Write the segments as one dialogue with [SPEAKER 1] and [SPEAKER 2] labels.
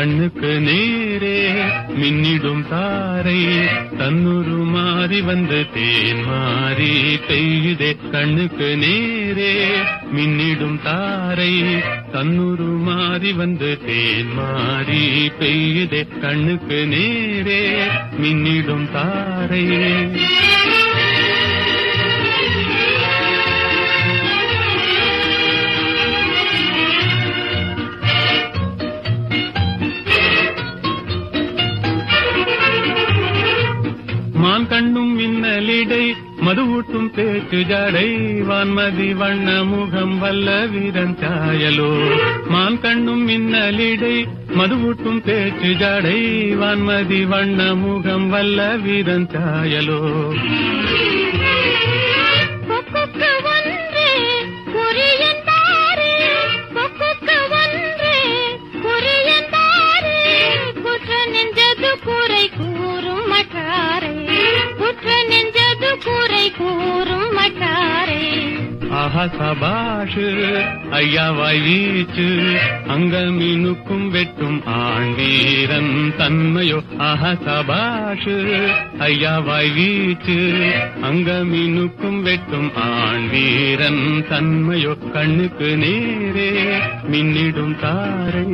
[SPEAKER 1] கண்ணுக்கு நேரே மின்னிடும் தாரை தன்னுரு மாறி வந்து தேன் மாறி பெய்யுதே கண்ணுக்கு நேரே மின்னிடும் தாரை தன்னுரு மாறி வந்து தேன் மாறி பெய்யுதே கண்ணுக்கு நேரே மின்னிடும் தாரை மான் கண்ணும் மின்னலிடை மதுவூட்டும் பேச்சு ஜடை வான்மதி வண்ண முகம் வல்ல வீரன் சாயலோ மான் கண்ணும் மின்னலிடை மதுவூட்டும் பேச்சு ஜடை வான்மதி வண்ண முகம் வல்ல வீரன் சாயலோ ஆஹா சபாஷ் ஐயாவாய் வீச்சு அங்கமீனுக்கும் வெட்டும் ஆண்டீரன் தன்மையோ ஆஹா சபாஷ் ஐயாவாய் வீச்சு அங்கமீனுக்கும் வெட்டும் ஆண்டீரன் தன்மையோ கண்ணுக்கு நேரே மின்னிடும் தாரை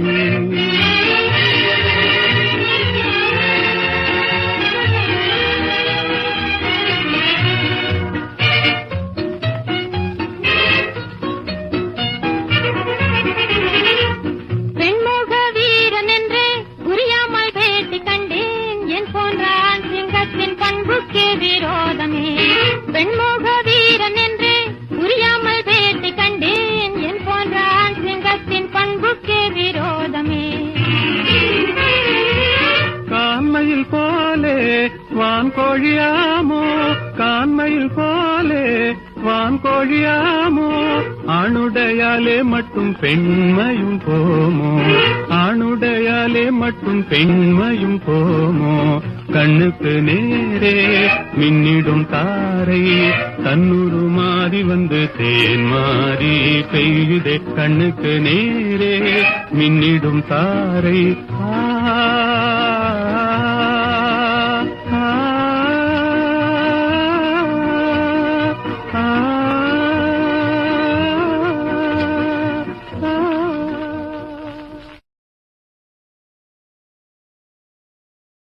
[SPEAKER 2] பெண்மோக வீரன் என்று புரியாமல் பேட்டி கண்டேன் என் போன்ற ஆண் சிங்கத்தின் பண்புக்கே விரோதமே
[SPEAKER 1] கான்மையில் போலே வான் கோழியாமோ கான்மையில் போலே வான் கோழியாமோ ஆணுடையாலே மட்டும் பெண்மையும் போமோ ஆணுடையாலே மட்டும் பெண்மையும் போமோ கண்ணுக்கு நேரே மின்னிடும் தாரை தன்னுரு மாறி வந்து தேன் மாறி பெய்யுதே கண்ணுக்கு நேரே மின்னிடும் தாரை